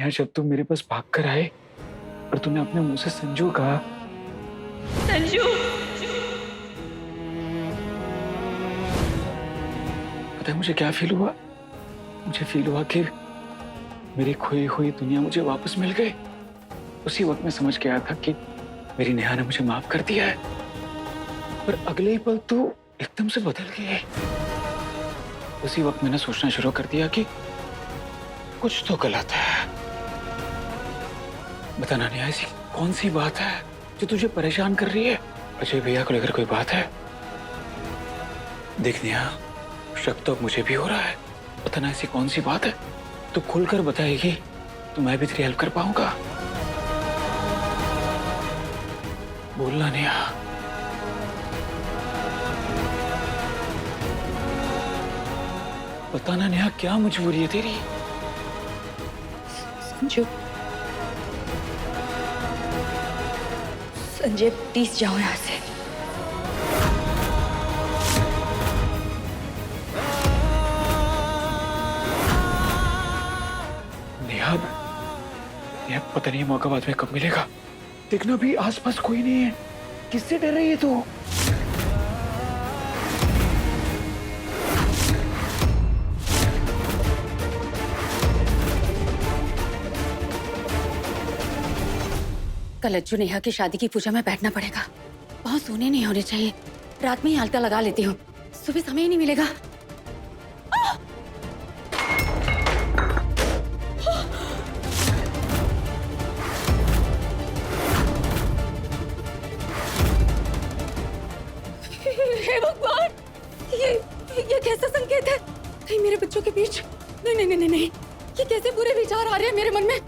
यहाँ जब तुम मेरे पास भाग कर आए और तुमने अपने मुंह से संजू कहा, संजू। पता है मुझे क्या फील हुआ? मुझे फील हुआ कि मेरी खोई हुई दुनिया मुझे वापस मिल गई। उसी वक्त मैं समझ गया था कि मेरी नेहा ने मुझे माफ कर दिया है, पर अगले ही पल तो एकदम से बदल गए। उसी वक्त मैंने सोचना शुरू कर दिया कि कुछ तो गलत है। बताना नेहा, ऐसी कौन सी बात है जो तुझे परेशान कर रही है? अजय भैया को लेकर कोई बात है? देख नेहा, शक तो अब मुझे भी हो रहा है। पता ना ऐसी कौन सी बात है, तू खुलकर बताएगी तो मैं भी तेरी हेल्प कर पाऊंगा। बोलना नेहा। बताना नेहा, क्या मजबूरी है तेरी? संजू, संजय प्लीज जाओ यहाँ से। नेहा, नेहा पता नहीं मौका बाद में कब मिलेगा। देखना भी आसपास कोई नहीं है। किससे डर रही है तू? कल अज्जू नेहा की शादी की पूजा में बैठना पड़ेगा। बहुत सोने नहीं होने चाहिए। रात में ही आलता लगा लेती हूँ, सुबह समय ही नहीं मिलेगा। हे भगवान, ये कैसा संकेत है? कहीं मेरे बच्चों के बीच नहीं नहीं नहीं नहीं, ये कैसे बुरे विचार आ रहे हैं मेरे मन में?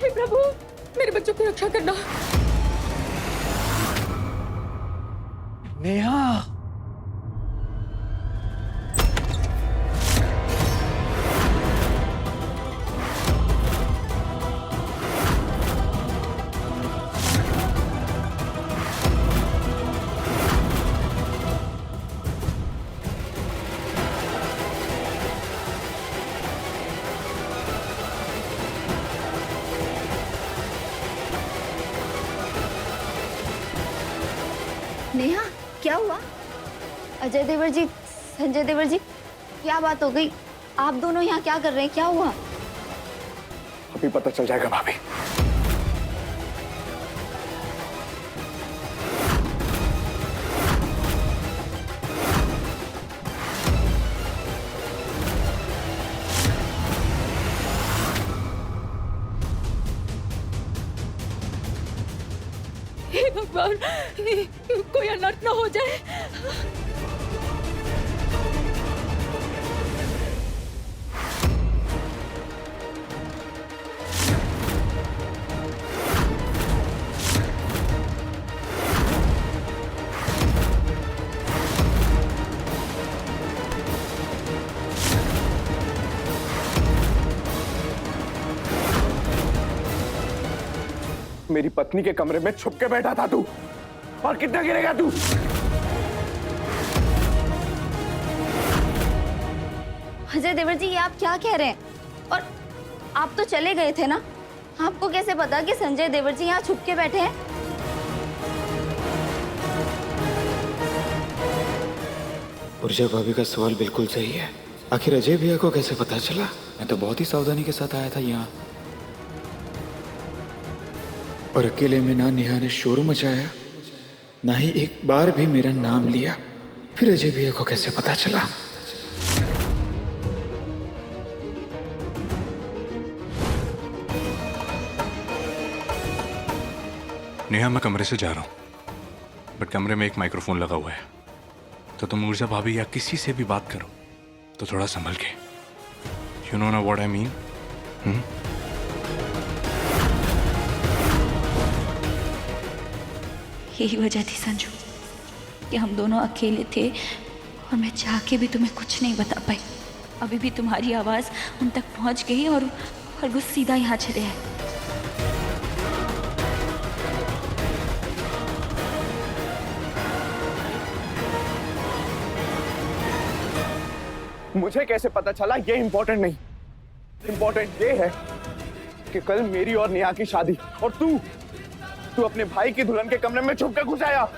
हे प्रभु, मेरे बच्चों की रक्षा करना। नेहा, नेहा, क्या हुआ? अजय देवर जी, संजय देवर जी, क्या बात हो गई? आप दोनों यहाँ क्या कर रहे हैं? क्या हुआ? अभी पता चल जाएगा भाभी। हे भगवान, कोई अनर्थ ना हो जाए। मेरी पत्नी के कमरे में छुप के बैठा था तू, और कितना गिरेगा तू? अजय देवर जी, ये आप क्या कह रहे हैं? और आप तो चले गए थे ना? आपको कैसे पता कि संजय देवर जी यहाँ छुप के बैठे हैं? उर्जा भाभी का सवाल बिल्कुल सही है। आखिर अजय भैया को कैसे पता चला? मैं तो बहुत ही सावधानी के साथ आया था यहाँ, और अकेले में ना नेहा ने शोर मचाया, ना ही एक बार भी मेरा नाम लिया। फिर अजय भैया को कैसे पता चला? नेहा, मैं कमरे से जा रहा हूँ, बट कमरे में एक माइक्रोफोन लगा हुआ है, तो तुम ऊर्जा भाभी या किसी से भी बात करो तो थोड़ा संभल के। यू नो ना व्हाट आई मीन? यही वजह थी संजू कि हम दोनों अकेले थे और मैं चाह के भी तुम्हें कुछ नहीं बता पाई। अभी भी तुम्हारी आवाज उन तक पहुंच गई और वो सीधा यहाँ चले आए। मुझे कैसे पता चला ये इंपॉर्टेंट नहीं, इंपॉर्टेंट ये है कि कल मेरी और नेहा की शादी, और तू अपने भाई की दुल्हन के कमरे में छुप कर घुस आया।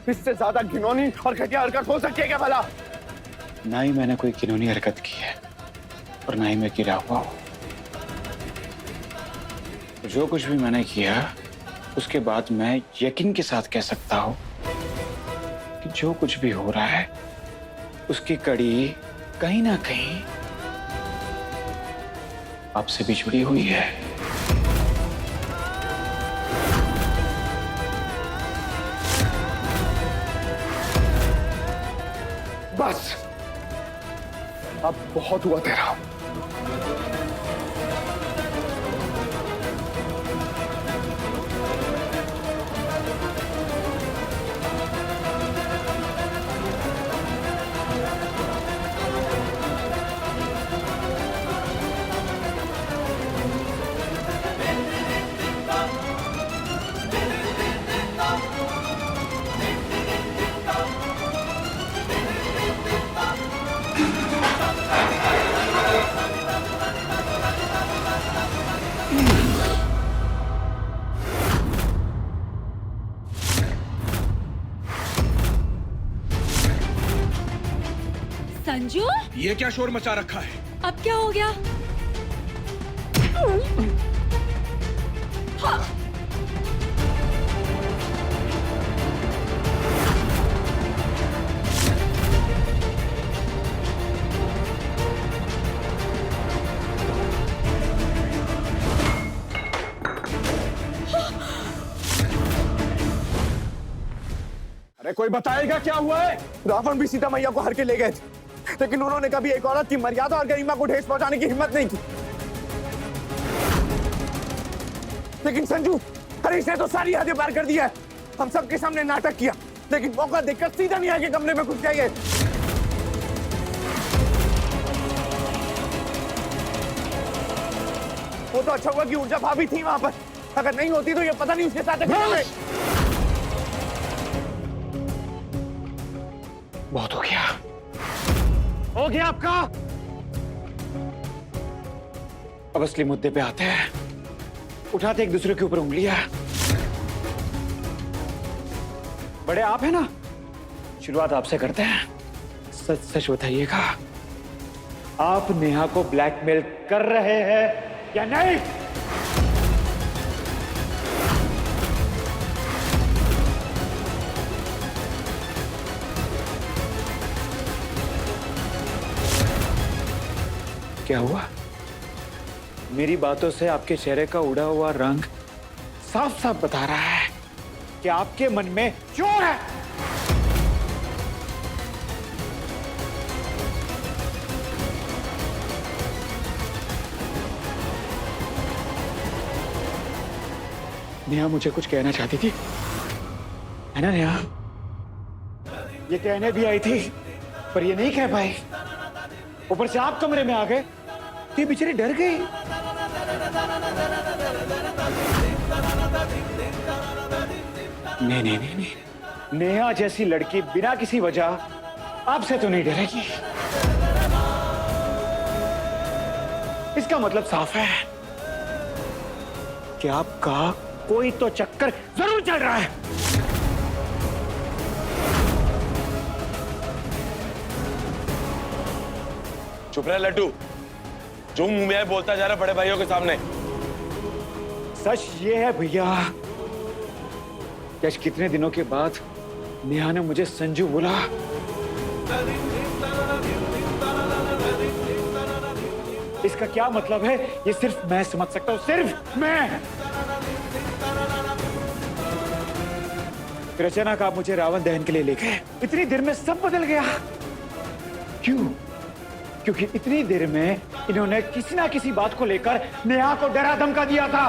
इससे ज्यादा घिनौनी और घटिया हरकत हो सकती है क्या भला? ना ही मैंने कोई घिनौनी हरकत की है और ना ही मैं गिरा हुआ हूं। जो कुछ भी मैंने किया उसके बाद मैं यकीन के साथ कह सकता हूं कि जो कुछ भी हो रहा है उसकी कड़ी कहीं ना कहीं आपसे भी जुड़ी हुई है। बस अब बहुत हुआ तेरा। संजू, ये क्या शोर मचा रखा है? अब क्या हो गया? अरे कोई बताएगा क्या हुआ है? रावण भी सीता मैया को हर के ले गए थे, लेकिन उन्होंने कभी एक औरत की मर्यादा और गरिमा को ठेस पहुंचाने की हिम्मत नहीं की। लेकिन संजू, हरीश ने तो सारी हदें पार कर दिया है। हम सबके सामने नाटक किया, लेकिन मौका देखकर सीधा नेहा के कमरे में घुस गए। वो तो अच्छा हुआ कि ऊर्जा भाभी थी वहां पर, अगर नहीं होती तो ये पता नहीं उसके साथ क्या हुआ। बहुत हो गया। हो गया आपका? अब असली मुद्दे पे आते हैं। उठाते एक दूसरे के ऊपर उंगलियां। बड़े आप हैं ना, शुरुआत आपसे करते हैं। सच सच बताइएगा, आप नेहा को ब्लैकमेल कर रहे हैं या नहीं? क्या हुआ? मेरी बातों से आपके चेहरे का उड़ा हुआ रंग साफ साफ बता रहा है कि आपके मन में चोर है। नेहा मुझे कुछ कहना चाहती थी, है ना नेहा? ये कहने भी आई थी पर ये नहीं कह पाई। ऊपर से आप कमरे में आ गए, ये बेचारी डर गई। नहीं नहीं नहीं नहीं, नेहा जैसी लड़की बिना किसी वजह आपसे तो नहीं डरेगी। इसका मतलब साफ है कि आपका कोई तो चक्कर जरूर चल रहा है। चुप रहे लड्डू, जो मुंह में आए बोलता जा रहा बड़े भाइयों के सामने। सच ये है भैया कि आज कितने दिनों के बाद नेहा ने मुझे संजू बोला। इसका क्या मतलब है ये सिर्फ मैं समझ सकता हूं, सिर्फ मैं। फिर अचानक आप मुझे रावण दहन के लिए ले गए। इतनी देर में सब बदल गया। क्यों? क्योंकि इतनी देर में इन्होंने किसी ना किसी बात को लेकर नेहा को डरा धमका दिया था।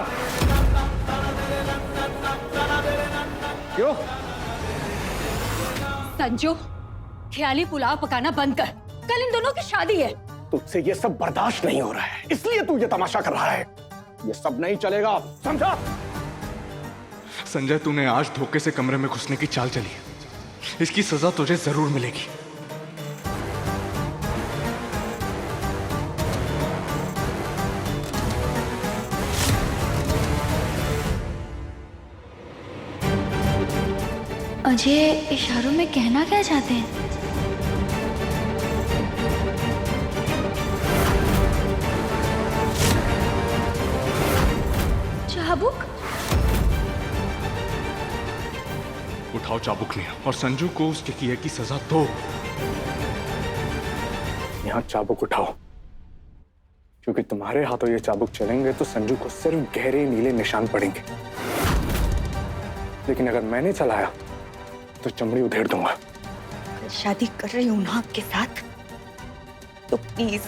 क्यों? संजू, ख्याली पुलाव पकाना बंद कर। कल इन दोनों की शादी है। तुझसे ये सब बर्दाश्त नहीं हो रहा है, इसलिए तू ये तमाशा कर रहा है। ये सब नहीं चलेगा, समझा? संजय, तूने आज धोखे से कमरे में घुसने की चाल चली है। इसकी सजा तुझे जरूर मिलेगी। अजय इशारों में कहना क्या चाहते हैं? चाबुक? उठाओ चाबुक नेहा और संजू को उसके किए की सजा दो। यहाँ चाबुक उठाओ, क्योंकि तुम्हारे हाथों ये चाबुक चलेंगे तो संजू को सिर्फ गहरे नीले निशान पड़ेंगे, लेकिन अगर मैंने चलाया तो चमड़ी उधेड़ दूंगा। अगर शादी कर रही हूं ना आपके साथ, तो प्लीज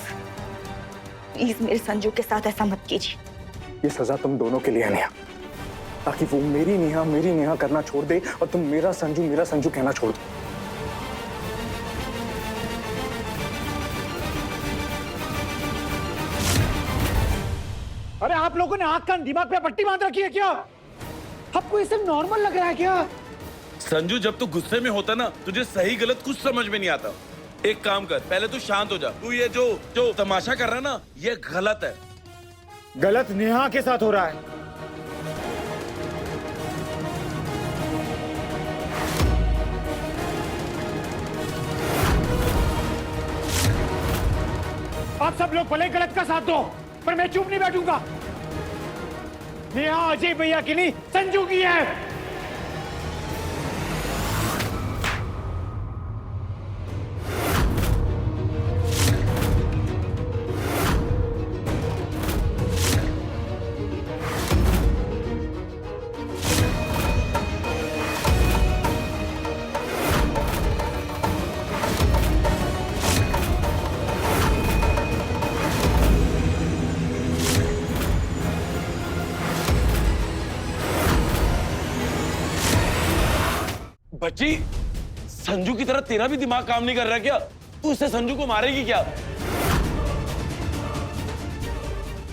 प्लीज मेरे संजू के साथ ऐसा मत कीजिए। ये सजा तुम दोनों के लिए है नेहा, ताकि वो मेरी नेहा करना छोड़ दे और तुम मेरा संजू कहना छोड़ दो। अरे आप लोगों ने आंख कान दिमाग पे पट्टी बांध रखी है क्या? आपको ये सब नॉर्मल लग रहा है क्या? संजू, जब तू गुस्से में होता ना, तुझे सही गलत कुछ समझ में नहीं आता। एक काम कर, पहले तू शांत हो जा। तू ये जो तमाशा कर रहा है ना, ये गलत है। गलत नेहा के साथ हो रहा है। आप सब लोग भले गलत का साथ दो, पर मैं चुप नहीं बैठूंगा। नेहा अजय भैया की नहीं, संजू की है। बच्ची, संजू की तरह तेरा भी दिमाग काम नहीं कर रहा क्या? तू इससे संजू को मारेगी क्या?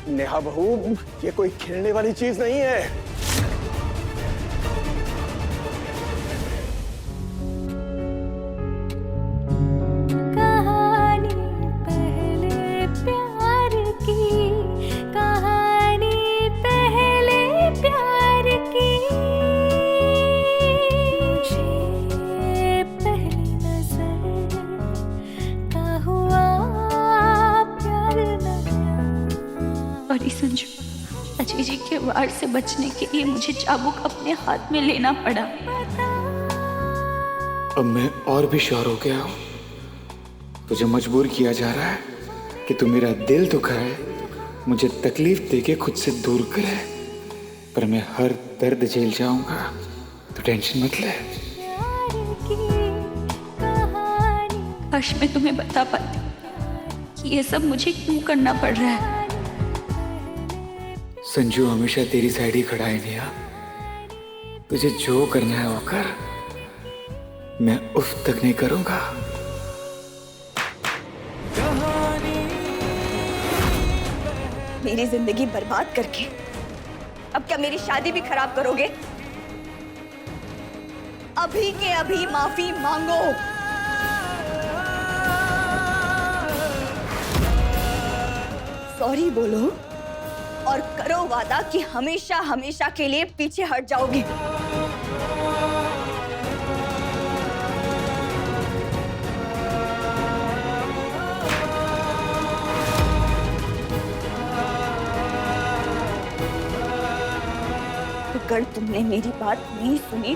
नेहा बहू, ये कोई खेलने वाली चीज नहीं है। संजू, अजय जी के वार से बचने के लिए मुझे चाबुक अपने हाथ में लेना पड़ा। अब मैं और भी श्योर हो गया हूं। तुझे मजबूर किया जा रहा है कि तू मेरा दिल दुखाए, मुझे तकलीफ देके खुद से दूर करे, पर मैं हर दर्द झेल जाऊंगा। तू टेंशन मत ले। काश मैं तुम्हें बता पाती कि ये सब मुझे क्यों करना पड़ रहा है। संजू हमेशा तेरी साइड ही खड़ा है नेहा। तुझे जो करना है वो कर, मैं उफ तक नहीं करूंगा। मेरी जिंदगी बर्बाद करके अब क्या मेरी शादी भी खराब करोगे? अभी के अभी माफी मांगो। सॉरी बोलो और करो वादा कि हमेशा हमेशा के लिए पीछे हट जाओगे। अगर तुमने मेरी बात नहीं सुनी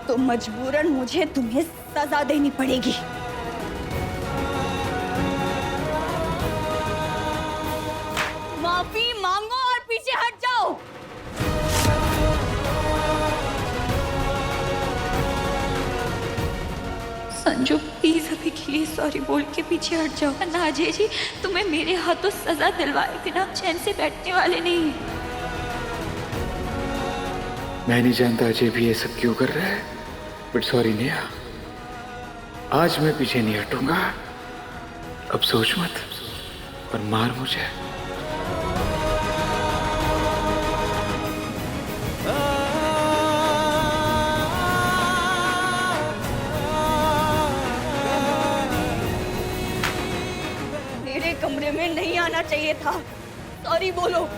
तो मजबूरन मुझे तुम्हें सजा देनी पड़ेगी। माफी मांगो और पीछे हट जाओ। संजू प्लीज अभी के लिए सॉरी बोल के पीछे हट जाओ। ना अजय जी तुम्हें मेरे हाथों सजा दिलवाए बिना चैन से बैठने वाले नहीं। मैं नहीं जानता अजय भी ये सब क्यों कर रहा है, बट सॉरी नेहा, आज मैं पीछे नहीं हटूंगा। अब सोच मत और मार मुझे। मेरे कमरे में नहीं आना चाहिए था। सॉरी बोलो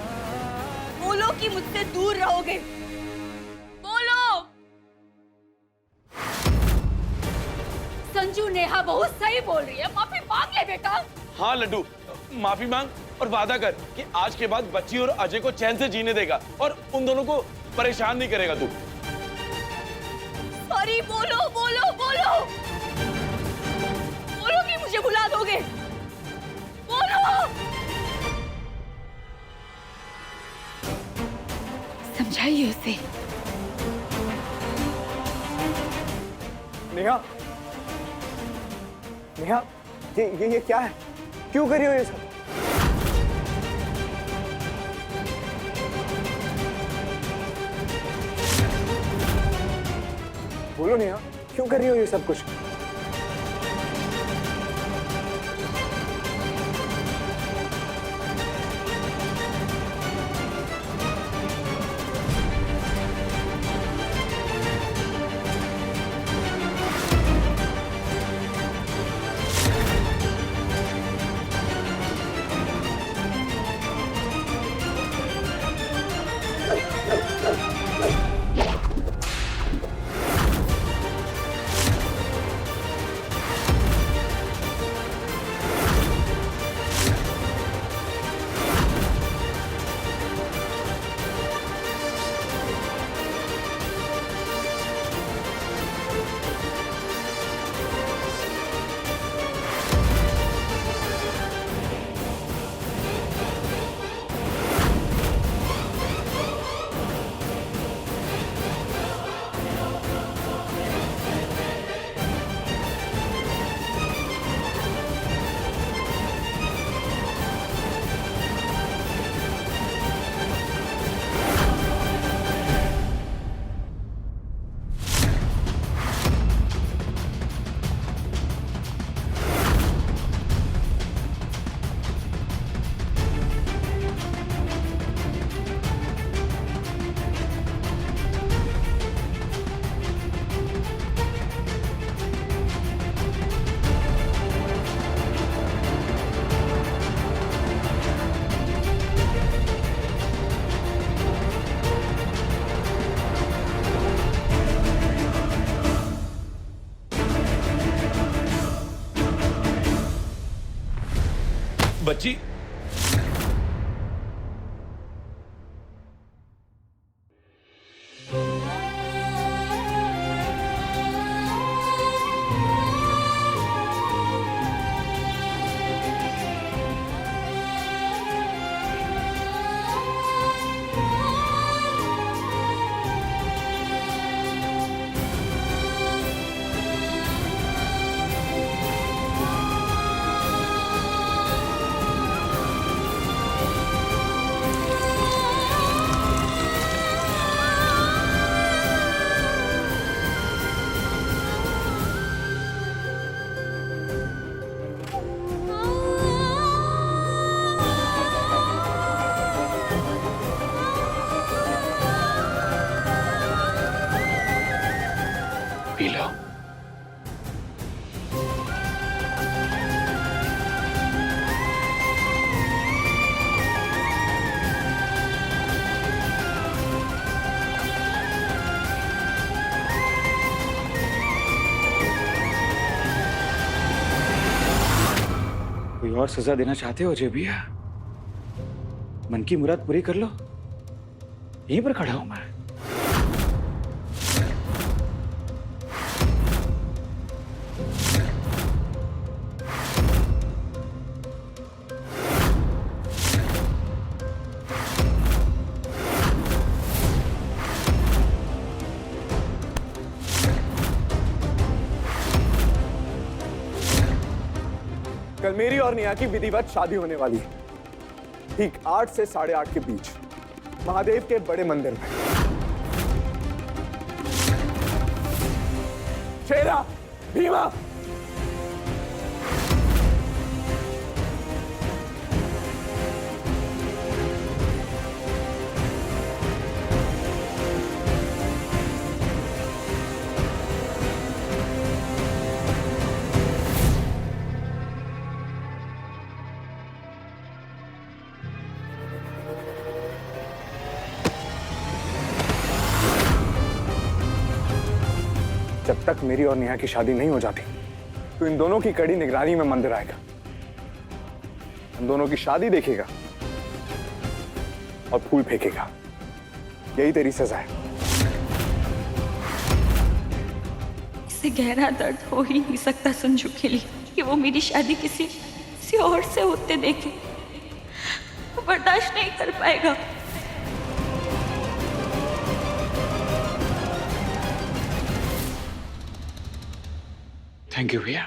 बोलो कि मुझसे दूर रहोगे। बोलो। संजू, नेहा बहुत सही बोल रही है, माफी मांग ले बेटा। हाँ लड्डू, माफी मांग और वादा कर कि आज के बाद बच्ची और अजय को चैन से जीने देगा और उन दोनों को परेशान नहीं करेगा तू। सॉरी बोलो बोलो बोलो। बोलो कि मुझे भुला दोगे। बोलो। समझाइए उसे। नेहा, नेहा, ये क्या है? क्यों कर रही हो ये सब? बोलो नेहा, क्यों कर रही हो ये सब कुछ? बच्ची, पी लो। कोई और सजा देना चाहते हो अजय भैया? मन की मुराद पूरी कर लो। यहीं पर खड़ा हूं मैं। कल मेरी और नेहा की विधिवत शादी होने वाली है, ठीक 8 से 8:30 के बीच महादेव के बड़े मंदिर में। शेरा, भीमा, जब तक मेरी और नेहा की शादी नहीं हो जाती तो इन दोनों की कड़ी निगरानी में मंदिर आएगा, इन दोनों की शादी देखेगा और फूल फेंकेगा। यही तेरी सजा है। इससे गहरा दर्द हो ही नहीं सकता संजू के लिए कि वो मेरी शादी किसी और से होते देखे। वो बर्दाश्त नहीं कर पाएगा। थैंक यू भैया,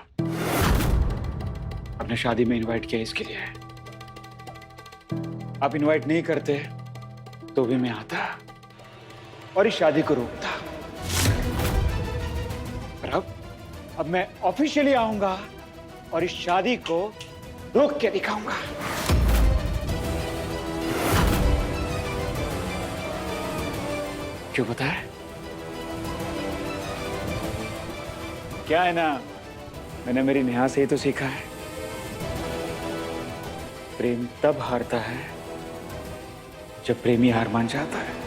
आपने शादी में इनवाइट किया इसके लिए। आप इनवाइट नहीं करते तो भी मैं आता और इस शादी को रोकता। पर अब मैं ऑफिशियली आऊंगा और इस शादी को रोक के दिखाऊंगा। क्यों पता है? क्या है ना, मैंने मेरी नेहा से ही तो सीखा है, प्रेम तब हारता है जब प्रेमी हार मान जाता है।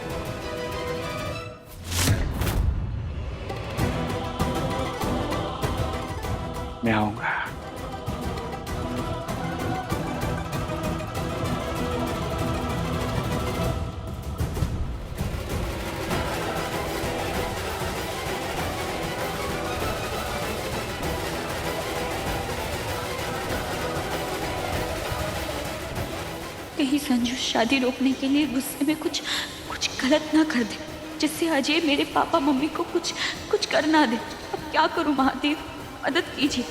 मैं आऊंगा। कहीं संजू शादी रोकने के लिए गुस्से में कुछ गलत ना कर दे, जिससे अजय मेरे पापा मम्मी को कुछ कर ना दे। अब क्या करूं महादेव, मदद कीजिए।